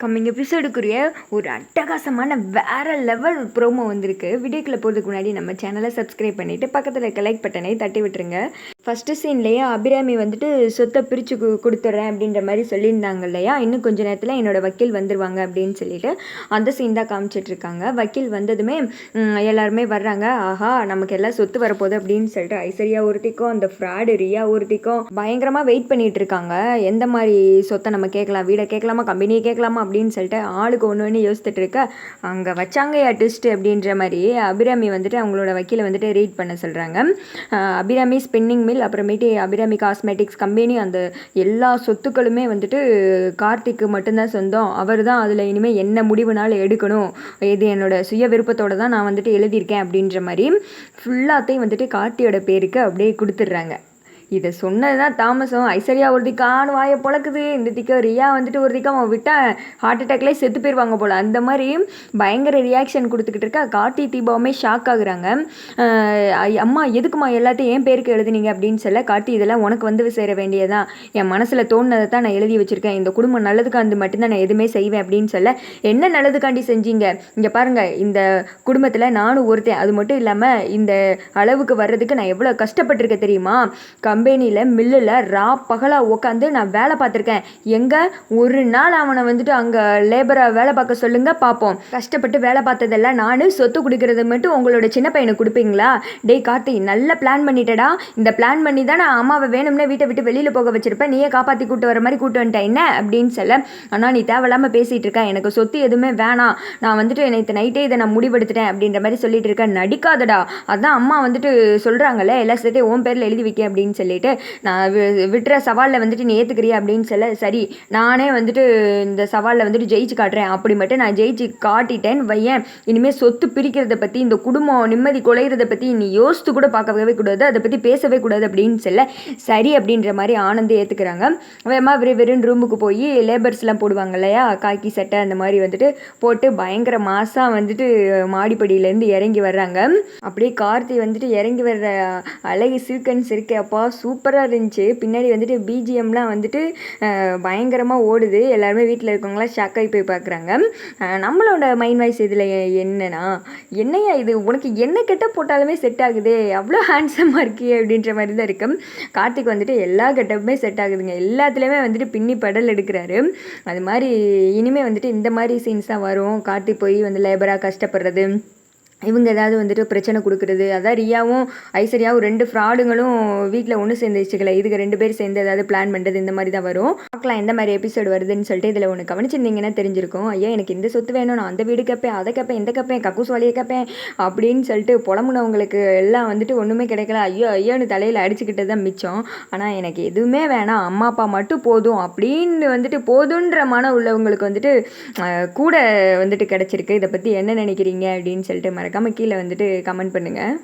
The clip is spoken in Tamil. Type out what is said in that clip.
கம்மிங் எபிசோடுக்குரிய ஒரு அட்டகாசமான வேறு லெவல் ப்ரோமோ வந்திருக்கு. வீடியோக்குள்ளே போகிறதுக்கு முன்னாடி நம்ம சேனலை சப்ஸ்கிரைப் பண்ணிவிட்டு பக்கத்தில் இருக்க லைக் பட்டனை தட்டி விட்டுருங்க. ஃபஸ்ட்டு சீன்லேயே அபிராமி வந்துட்டு சொத்தை பிரித்து கொடுத்துட்றேன் அப்படின்ற மாதிரி சொல்லியிருந்தாங்க இல்லையா, இன்னும் கொஞ்சம் நேரத்தில் என்னோடய வக்கீல் வந்துடுவாங்க அப்படின்னு சொல்லிட்டு அந்த சீன் தான் காமிச்சிட்ருக்காங்க. வக்கீல் வந்ததுமே எல்லாருமே வர்றாங்க. ஆஹா, நமக்கு எல்லாம் சொத்து வரப்போகுது அப்படின்னு சொல்லிட்டு ஐஸ்வர்யா ஒருத்திக்கும் அந்த ஃப்ராடு ரியா ஒருத்திக்கும் பயங்கரமாக வெயிட் பண்ணிகிட்டு இருக்காங்க. எந்த மாதிரி சொத்தை நம்ம கேட்கலாம், வீடை கேட்கலாமா, கம்பெனியை கேட்கலாமா அப்படின்னு சொல்லிட்டு ஆளுக்கு ஒன்று யோசிச்சுட்டு இருக்க, அங்கே வச்சாங்கயா ட்விஸ்ட் அப்படின்ற மாதிரி அபிராமி வந்துட்டு அவங்களோட வக்கீலை வந்துட்டு ரீட் பண்ண சொல்கிறாங்க. அபிராமி ஸ்பின்னிங் மில், அப்புறமேட்டு அபிராமி காஸ்மெட்டிக்ஸ் கம்பெனி, அந்த எல்லா சொத்துக்களுமே வந்துட்டு கார்த்திக்கு மட்டும்தான் சொந்தம். அவர் தான் அதில் இனிமேல் என்ன முடிவுனாலும் எடுக்கணும், இது என்னோட சுய விருப்பத்தோடு தான் நான் வந்துட்டு எழுதியிருக்கேன் அப்படின்ற மாதிரி ஃபுல்லாத்தையும் வந்துட்டு கார்த்தியோட பேருக்கு அப்படியே கொடுத்துட்றாங்க. இதை சொன்னது தான் தாமசம். ஐஸ்வர்யா ஒருத்திக்கான்னு வாயை பொழக்குது, இந்த திக்க ரியா வந்துட்டு ஒருத்திக்கா அவன் விட்டால் ஹார்ட் அட்டாக்லேயே செத்து போயிடுவாங்க போல். அந்த மாதிரி பயங்கர ரியாக்ஷன் கொடுத்துக்கிட்டு இருக்கா. கார்த்தி தீபாவுமே ஷாக் ஆகுறாங்க. அம்மா எதுக்குமா எல்லாத்தையும் என் பேருக்கு எழுதுனீங்க அப்படின்னு சொல்ல, கார்த்தி இதெல்லாம் உனக்கு வந்து சேர வேண்டியதான், என் மனசில் தோணுனதை தான் நான் எழுதி வச்சுருக்கேன், இந்த குடும்பம் நல்லதுக்காண்டி மட்டும்தான் நான் எதுவுமே செய்வேன் அப்படின்னு சொல்ல, என்ன நல்லதுக்காண்டி செஞ்சீங்க, இங்கே பாருங்கள், இந்த குடும்பத்தில் நானும் ஒருத்தன், அது மட்டும் இல்லாமல் இந்த அளவுக்கு வர்றதுக்கு நான் எவ்வளோ கஷ்டப்பட்டிருக்கேன் தெரியுமா, கம்பெனியில் மில்லில் பகலாக உட்காந்து நான் வேலை பார்த்துருக்கேன். எங்கே ஒரு நாள் அவனை வந்துட்டு அங்கே லேபராக வேலை பார்க்க சொல்லுங்கள் பார்ப்போம். கஷ்டப்பட்டு வேலை பார்த்ததெல்லாம் நான், சொத்து கொடுக்கறது மட்டும் உங்களோட சின்ன பையனை கொடுப்பீங்களா? டேய் கார்த்தி, நல்ல பிளான் பண்ணிட்டடா. இந்த பிளான் பண்ணி தான் நான் அம்மாவை வேணும்னே வீட்டை விட்டு வெளியில் போக வச்சிருப்பேன், நீயே காப்பாற்றி கூட்டு வர மாதிரி கூட்டு வந்துட்டேன் என்ன அப்படின்னு சொல்ல, ஆனால் நீ தேவையில்லாமல் பேசிகிட்டு இருக்கேன், எனக்கு சொத்து எதுவுமே வேணாம், நான் வந்துட்டு நேற்று நைட்டே இதை நான் முடிவெடுத்துட்டேன் அப்படின்ற மாதிரி சொல்லிட்டு இருக்கேன். நடிக்காதடா, அதான் அம்மா வந்துட்டு சொல்கிறாங்களே எல்லா சேர்த்தே உன் பேரில் எழுதி வைக்க அப்படின்னு சொல்லிட்டு நான் விட்டுற சவாலில் வந்துட்டு நீ ஏற்றுக்கிறியா அப்படின்னு சொல்ல, சரி நானே வந்துட்டு இந்த சவாலில் வந்துட்டு ஜெயிச்சு காட்டுறேன், அப்படி மட்டும் நான் ஜெயிச்சு காட்டிட்டேன்னு வையேன், இனிமேல் சொத்து பிரிக்கிறத பற்றி, இந்த குடும்பம் நிம்மதி குலையிறத பற்றி நீ யோசித்து கூட பார்க்கவே கூடாது, அதை பற்றி பேசவே கூடாது அப்படின்னு சொல்ல, சரி அப்படின்ற மாதிரி ஆனந்து ஏற்றுக்கிறாங்க. வேமா வெறும் ரூமுக்கு போய் லேபர்ஸ்லாம் போடுவாங்க இல்லையா, காக்கி சட்டை அந்த மாதிரி வந்துட்டு போட்டு பயங்கர மாசாக வந்துட்டு மாடிப்படியிலேருந்து இறங்கி வர்றாங்க. அப்படியே கார்த்தி வந்துட்டு இறங்கி வர்ற அழகு சீக்வன்ஸ் இருக்கே, அப்பா சூப்பராக இருந்துச்சு. பின்னாடி வந்துட்டு பிஜிஎம்லாம் வந்துட்டு பயங்கரமாக ஓடுது. எல்லாருமே வீட்டில் இருக்கவங்களாம் ஷாக்காகி போய் பார்க்குறாங்க. நம்மளோட மைண்ட் வாய்ஸ் இதில் என்னன்னா, என்னையா இது உனக்கு என்ன கெட்ட போட்டாலுமே செட் ஆகுது, அவ்வளோ ஹேண்ட்ஸமாக இருக்கே அப்படின்ற மாதிரி தான் இருக்கு. கார்த்திக் வந்துட்டு எல்லா கெட்டப்புமே செட் ஆகுதுங்க, எல்லாத்துலேயுமே வந்துட்டு பின்னி படல் எடுக்கிறாரு. அது மாதிரி இனிமேல் வந்துட்டு இந்த மாதிரி சீன்ஸ் தான் வரும். கார்த்திக் போய் வந்து லேபராக கஷ்டப்படுறது, இவங்க ஏதாவது வந்துட்டு பிரச்சனை கொடுக்குறது, அதான் ரியாவும் ஐஸ்வர்யாவும் ரெண்டு ஃப்ராடுங்களும் வீட்டில் ஒன்று சேர்ந்து வச்சுக்கல, இதுக்கு ரெண்டு பேர் சேர்ந்து ஏதாவது பிளான் பண்ணுறது, இந்த மாதிரி தான் வரும். பார்க்கலாம் எந்த மாதிரி எபிசோடு வருதுன்னு சொல்லிட்டு. இதில் ஒன்று கவனிச்சிருந்தீங்கன்னா தெரிஞ்சிருக்கும். ஐயா எனக்கு இந்த சொத்து வேணும், நான் அந்த வீடு கேட்பேன், அதை கேட்பேன், இந்த கேட்பேன், கக்கூஸ் வழியை கேட்பேன் அப்படின்னு சொல்லிட்டு புலம்புனவங்களுக்கு எல்லாம் வந்துட்டு ஒன்றுமே கிடைக்கல, ஐயோ ஐயோன்னு தலையில் அடிச்சுக்கிட்டு தான் மிச்சம். ஆனால் எனக்கு எதுவுமே வேணாம், அம்மா அப்பா மட்டும் போதும் அப்படின்னு வந்துட்டு போதுன்ற மனம் உள்ளவங்களுக்கு வந்துட்டு கூட வந்துட்டு கிடச்சிருக்கு. இதை பற்றி என்ன நினைக்கிறீங்க அப்படின்னு சொல்லிட்டு மறக்காமல் கீழே வந்துட்டு கமெண்ட் பண்ணுங்கள்.